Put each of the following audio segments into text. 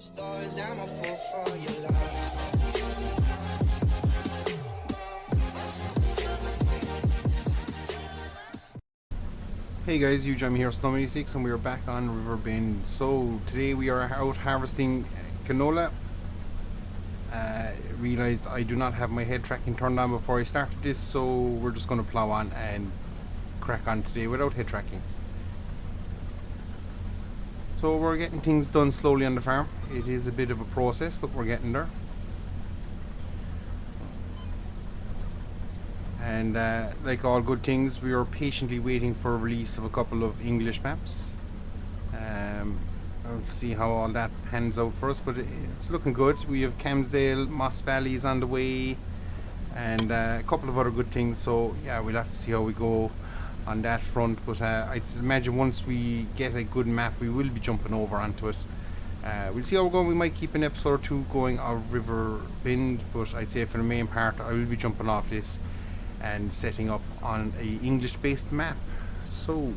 Stars, I'm a fool for your love. Hey guys, I'm here, Snow86, and we are back on Riverbend. So today we are out harvesting canola. Realised I do not have my head tracking turned on before I started this, so we're just going to plow on and crack on today without head tracking. So we're getting things done slowly on the farm. It is a bit of a process, but we're getting there. And like all good things, we are patiently waiting for release of a couple of English maps. We'll see how all that pans out for us, but it's looking good. We have Camsdale, Moss Valley is on the way, and a couple of other good things. So yeah, we'll have to see how we go on that front. But I'd imagine once we get a good map, we will be jumping over onto it. We'll see how we're going. We might keep an episode or two going of Riverbend, but I'd say for the main part, I will be jumping off this and setting up on a English-based map. So,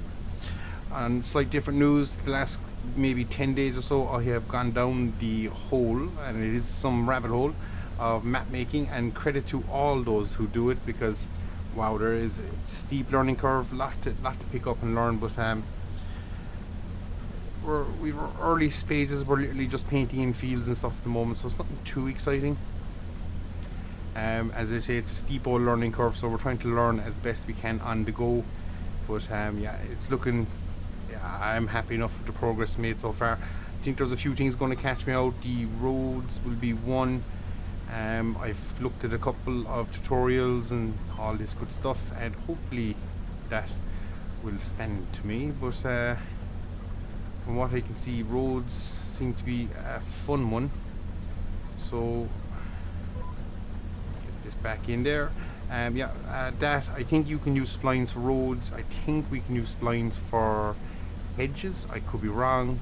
on slight different news, the last maybe 10 days or so, I have gone down the hole, and it is some rabbit hole of map making, and credit to all those who do it, because wow, there is a steep learning curve, lot to pick up and learn. But we were early phases, we're literally just painting in fields and stuff at the moment, so it's nothing too exciting. As I say, it's a steep old learning curve, so we're trying to learn as best we can on the go. But yeah, it's looking, yeah, I'm happy enough with the progress made so far. I think there's a few things going to catch me out. The roads will be one. I've looked at a couple of tutorials and all this good stuff, and hopefully that will stand to me. But from what I can see, roads seem to be a fun one. So this back in there. That I think you can use splines for roads. I think we can use splines for hedges. I could be wrong.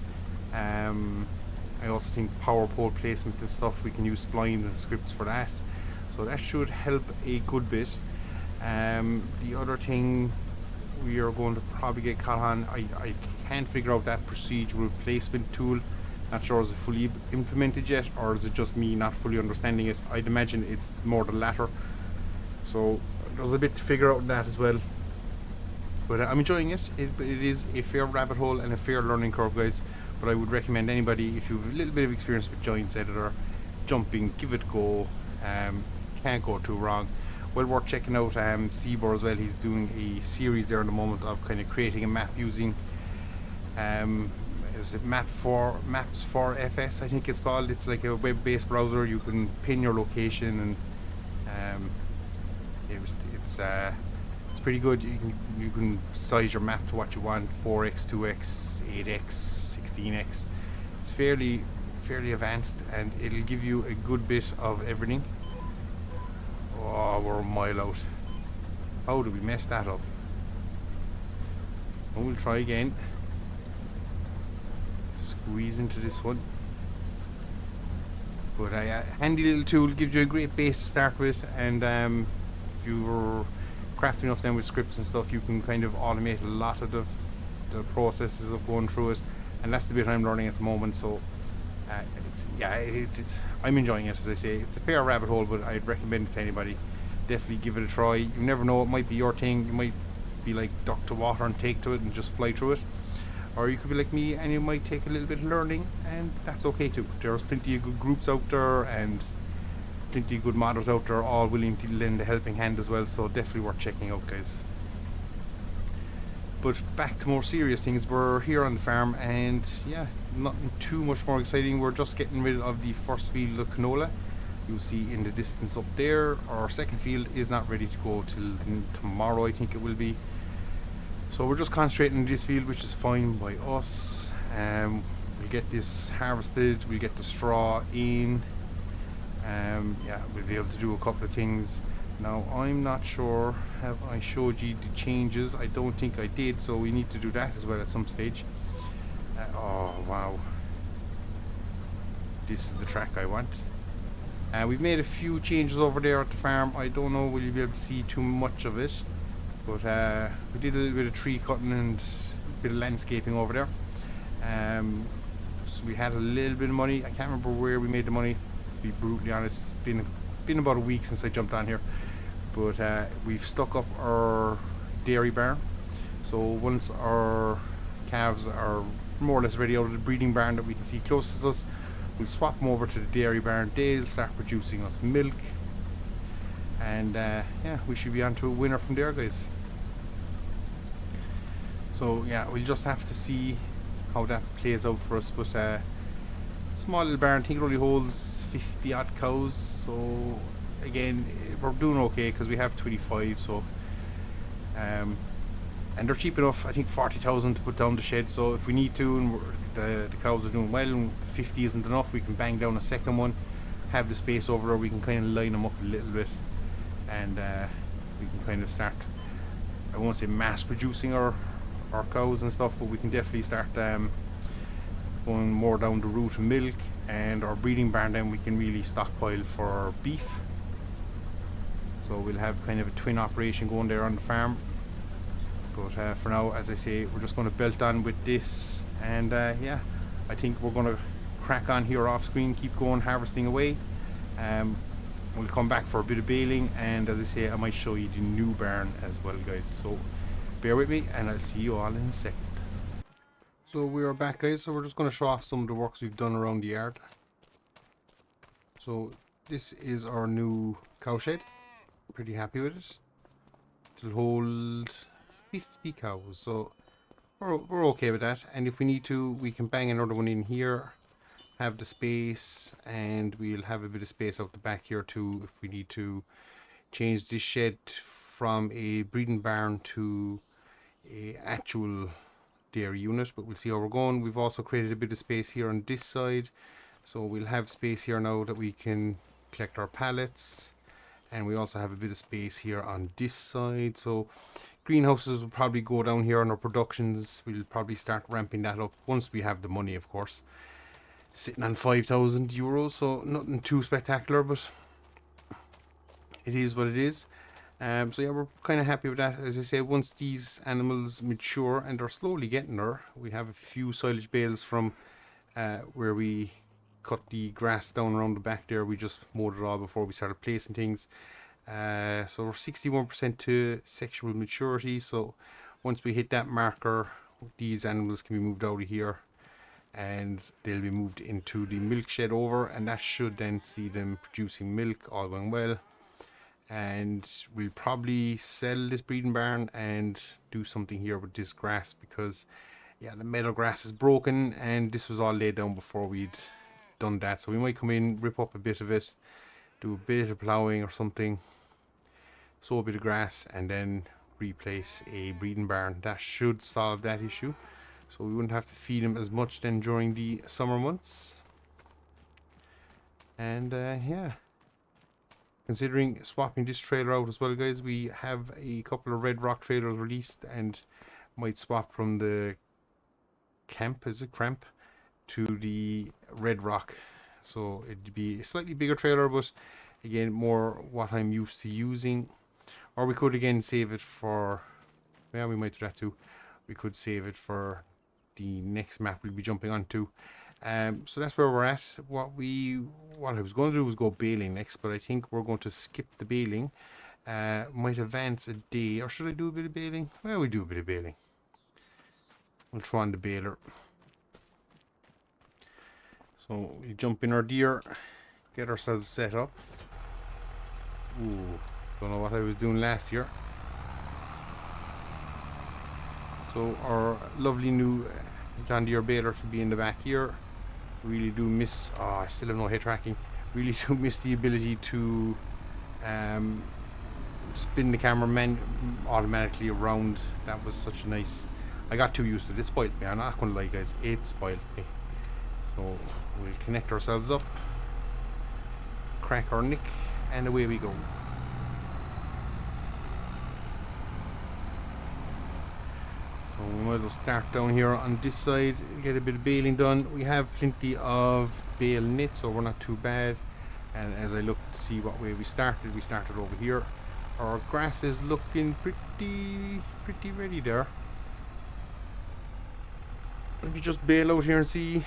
I also think power pole placement and stuff, we can use splines and scripts for that. So that should help a good bit. The other thing we are going to probably get caught on, I can't figure out that procedural placement tool. Not sure is it fully implemented yet, or is it just me not fully understanding it. I'd imagine it's more the latter. So there's a bit to figure out in that as well. But I'm enjoying it. It is a fair rabbit hole and a fair learning curve, guys. But I would recommend anybody, if you have a little bit of experience with Giants Editor, jumping, give it a go. Can't go too wrong. Well worth checking out Seabor as well. He's doing a series there in the moment of kind of creating a map using is it Maps for FS, I think it's called. It's like a web-based browser. You can pin your location, and it's pretty good. You can size your map to what you want: 4x, 2x, 8x, 16x. It's fairly advanced, and it'll give you a good bit of everything. Oh, we're a mile out. How did we mess that up? Well, we'll try again. Squeeze into this one. But a handy little tool, gives you a great base to start with, and if you're crafty enough then with scripts and stuff, you can kind of automate a lot of the processes of going through it, and that's the bit I'm learning at the moment. So I'm enjoying it. As I say, it's a fair rabbit hole, but I'd recommend it to anybody. Definitely give it a try. You never know, it might be your thing. You might be like duck to water and take to it and just fly through it, or you could be like me and you might take a little bit of learning, and that's okay too. There's plenty of good groups out there and plenty of good modders out there, all willing to lend a helping hand as well, so definitely worth checking out, guys. But back to more serious things, we're here on the farm, and yeah, nothing too much more exciting. We're just getting rid of the first field of canola. You'll see in the distance up there. Our second field is not ready to go till tomorrow, I think it will be. So we're just concentrating on this field, which is fine by us. We'll get this harvested, we'll get the straw in. Yeah, we'll be able to do a couple of things. Now, I'm not sure, have I showed you the changes? I don't think I did, so we need to do that as well at some stage. Oh, wow. This is the track I want. We've made a few changes over there at the farm. I don't know, will you be able to see too much of it? But we did a little bit of tree cutting and a bit of landscaping over there. So we had a little bit of money. I can't remember where we made the money, to be brutally honest. It's been about a week since I jumped on here. But we've stuck up our dairy barn. So once our calves are more or less ready out of the breeding barn that we can see closest to us, we'll swap them over to the dairy barn. They'll start producing us milk. And yeah, we should be on to a winner from there, guys. So yeah, we'll just have to see how that plays out for us. But small little barn, I think it only holds 50 odd cows. So again, we're doing okay because we have 25. So and they're cheap enough. I think 40,000 to put down the shed. So if we need to, and the cows are doing well, and 50 isn't enough, we can bang down a second one. Have the space over there. We can kind of line them up a little bit, and we can kind of start. I won't say mass producing our cows and stuff, but we can definitely start going more down the route of milk, and our breeding barn then we can really stockpile for beef. So we'll have kind of a twin operation going there on the farm. But for now, as I say, we're just going to belt on with this, and yeah, I think we're going to crack on here off screen, keep going harvesting away. We'll come back for a bit of baling, and as I say, I might show you the new barn as well, guys. So bear with me, and I'll see you all in a second. So we are back, guys. So we're just going to show off some of the works we've done around the yard. So this is our new cow shed. Pretty happy with it. It'll hold 50 cows, so we're okay with that. And if we need to, we can bang another one in here, have the space, and we'll have a bit of space out the back here too if we need to change this shed from a breeding barn to a actual dairy unit. But we'll see how we're going. We've also created a bit of space here on this side, so we'll have space here now that we can collect our pallets, and we also have a bit of space here on this side. So greenhouses will probably go down here on our productions. We'll probably start ramping that up once we have the money, of course. Sitting on 5,000 euros, so nothing too spectacular, but it is what it is. So yeah, we're kind of happy with that. As I say, once these animals mature, and they're slowly getting there, we have a few silage bales from where we cut the grass down around the back there. We just mowed it all before we started placing things. So we're 61% to sexual maturity. So once we hit that marker, these animals can be moved out of here, and they'll be moved into the milk shed over, and that should then see them producing milk, all going well. And we'll probably sell this breeding barn and do something here with this grass, because yeah, the meadow grass is broken, and this was all laid down before we'd done that. So we might come in, rip up a bit of it, do a bit of ploughing or something, sow a bit of grass, and then replace a breeding barn. That should solve that issue, so we wouldn't have to feed them as much then during the summer months. And yeah, considering swapping this trailer out as well, guys, we have a couple of red rock trailers released, and might swap from the cramp to the red rock. So it'd be a slightly bigger trailer, but again, more what I'm used to using. Or we could again save it for, yeah, we might do that too. We could save it for the next map we'll be jumping onto. So that's where we're at. What I was going to do was go baling next, but I think we're going to skip the baling. Might advance a day, or should I do a bit of baling? Well, we do a bit of baling. We'll throw on the baler. So we jump in our deer, get ourselves set up. Ooh, don't know what I was doing last year. So our lovely new John Deere baler should be in the back here. Really do miss, I still have no head tracking. Really do miss the ability to spin the camera automatically around. That was such a nice, I got too used to it. It spoiled me, I'm not gonna lie, guys, it spoiled me. So we'll connect ourselves up, crack our nick, and away we go. So we might as well start down here on this side, get a bit of baling done. We have plenty of bale knit, so we're not too bad. And as I look to see what way we started over here. Our grass is looking pretty ready there. Let me just bale out here and see.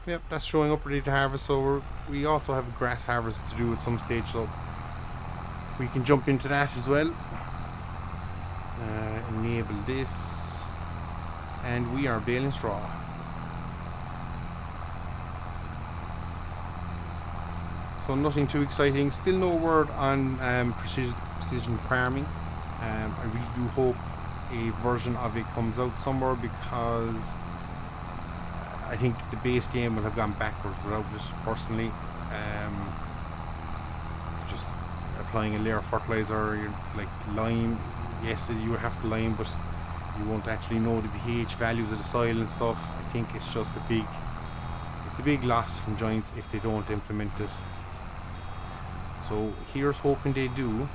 Yep, that's showing up ready to harvest. So we also have a grass harvest to do at some stage, so we can jump into that as well. Enable this, and we are baling straw. So nothing too exciting. Still no word on precision farming. I really do hope a version of it comes out somewhere, because I think the base game will have gone backwards without it, personally. Just applying a layer of fertilizer, like lime, yes, you would have to lime, but you won't actually know the pH values of the soil and stuff. I think it's just a big loss from Giants if they don't implement it. So here's hoping they do.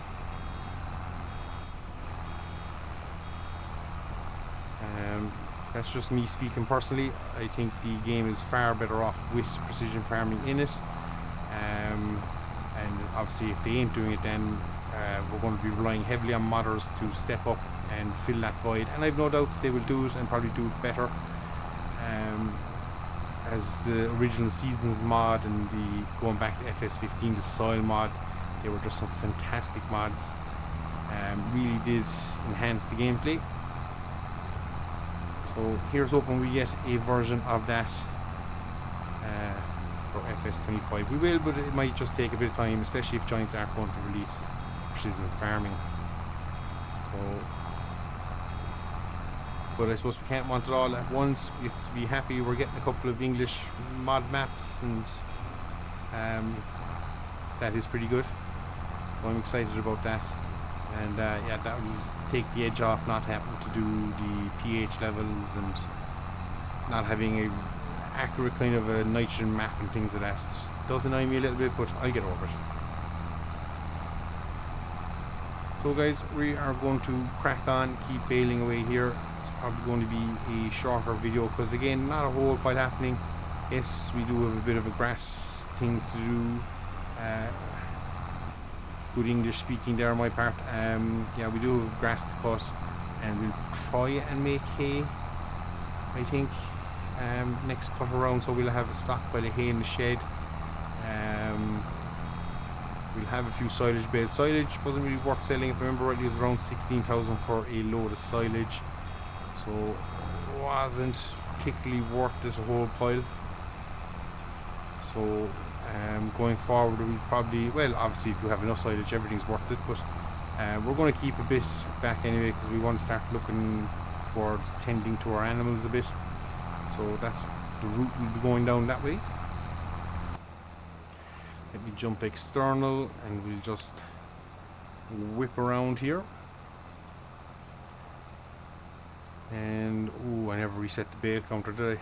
That's just me speaking personally. I think the game is far better off with precision farming in it. And obviously if they ain't doing it, then we're going to be relying heavily on modders to step up and fill that void. And I've no doubts they will do it, and probably do it better. As the original Seasons mod and the going back to FS15, the soil mod, they were just some fantastic mods. Really did enhance the gameplay. So here's hoping we get a version of that for FS25. We will, but it might just take a bit of time, especially if Giants aren't going to release precision farming. So, but I suppose we can't want it all at once. We have to be happy we're getting a couple of English mod maps, and that is pretty good. So I'm excited about that. And yeah, that will take the edge off not having to do the pH levels and not having a accurate kind of a nitrogen map and things like that. It does annoy me a little bit, but I'll get over it. So guys, we are going to crack on, keep baling away here. It's probably going to be a shorter video because, again, not a whole lot happening. Yes, we do have a bit of a grass thing to do. Good English speaking there on my part. Yeah, we do have grass to cut, and we'll try and make hay, I think, next cut around, so we'll have a stockpile of hay in the shed. We'll have a few silage bales. Silage wasn't really worth selling. If I remember rightly, it was around 16,000 for a load of silage, so it wasn't particularly worth this whole pile. So going forward, we'll probably, well, obviously if you have enough silage, everything's worth it, but we're going to keep a bit back anyway, because we want to start looking towards tending to our animals a bit. So that's the route we'll be going down that way. Let me jump external, and we'll just whip around here. And oh, I never reset the bale counter, did I?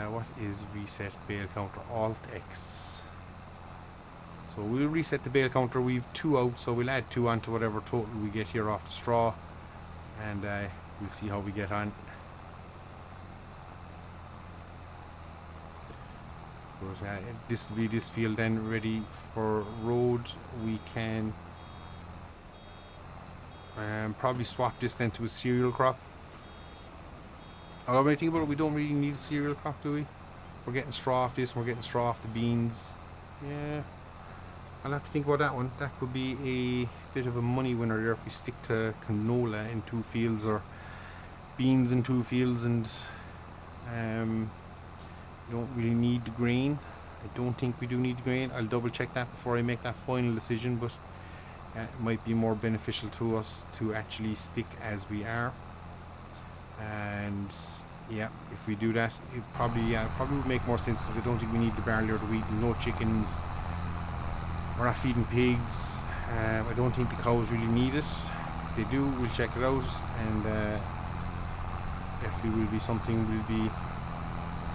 What is reset bale counter? Alt X. So we'll reset the bale counter. We've 2 out, so we'll add 2 onto whatever total we get here off the straw, and we'll see how we get on. But, this will be this field then ready for road. We can probably swap this then to a cereal crop. Although when I think about it, we don't really need a cereal crop, do we? We're getting straw off this, and we're getting straw off the beans. Yeah, I'll have to think about that one. That could be a bit of a money winner there if we stick to canola in 2 fields, or beans in 2 fields, and you don't really need the grain. I don't think we do need the grain. I'll double check that before I make that final decision, but it might be more beneficial to us to actually stick as we are. And yeah, if we do that, it probably would make more sense, because I don't think we need the barley or the wheat. No chickens, we're not feeding pigs. I don't think the cows really need it. If they do, we'll check it out, and definitely will be something we'll be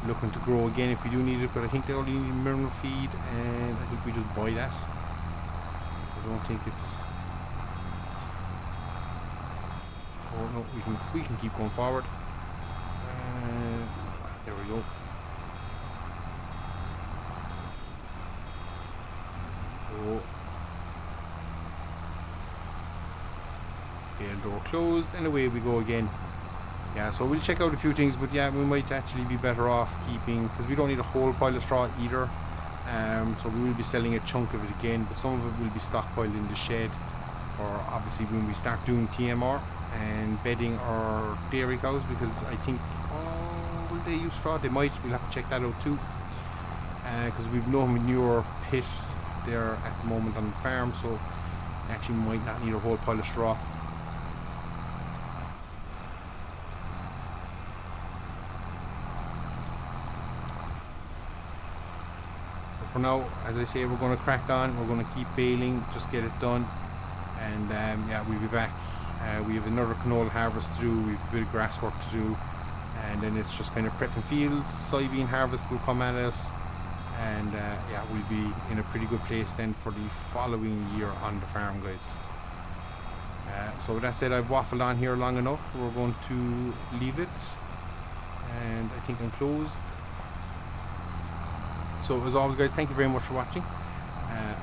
looking to grow again if we do need it. But I think they only need mineral feed, and I think we just buy that. I don't think it's... Oh no, we can keep going forward. There we go. Oh. Bale door closed, and away we go again. Yeah, so we'll check out a few things, but yeah, we might actually be better off keeping, because we don't need a whole pile of straw either. So we will be selling a chunk of it again, but some of it will be stockpiled in the shed, or obviously when we start doing TMR and bedding our dairy cows, because I think, oh, will they use straw? They might. We'll have to check that out too, because we've no manure pit there at the moment on the farm, so actually might not need a whole pile of straw. But for now, as I say, we're going to crack on. We're going to keep baling, just get it done, and yeah, we'll be back. We have another canola harvest to do. We have a bit of grass work to do, and then it's just kind of prepping fields. Soybean harvest will come at us, and yeah, we'll be in a pretty good place then for the following year on the farm, guys. So with that said, I've waffled on here long enough. We're going to leave it, and I think I'm closed. So as always, guys, thank you very much for watching.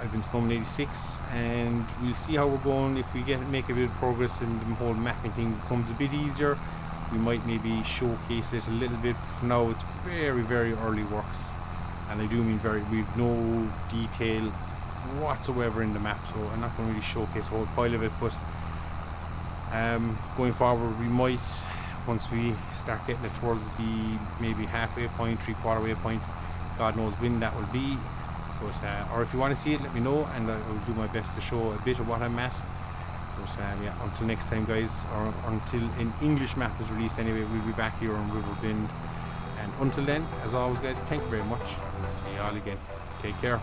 I've been Snowman86, and we'll see how we're going. If we make a bit of progress and the whole mapping thing becomes a bit easier, we might maybe showcase it a little bit. For now, it's very, very early works, and I do mean we've no detail whatsoever in the map, so I'm not going to really showcase a whole pile of it. But going forward, we might, once we start getting it towards the maybe halfway point, 3/4 way point, God knows when that will be. But or if you want to see it, let me know, and I will do my best to show a bit of what I'm at. But yeah, until next time, guys, or until an English map is released anyway, we'll be back here on Riverbend. And until then, as always, guys, thank you very much. We'll see you all again. Take care.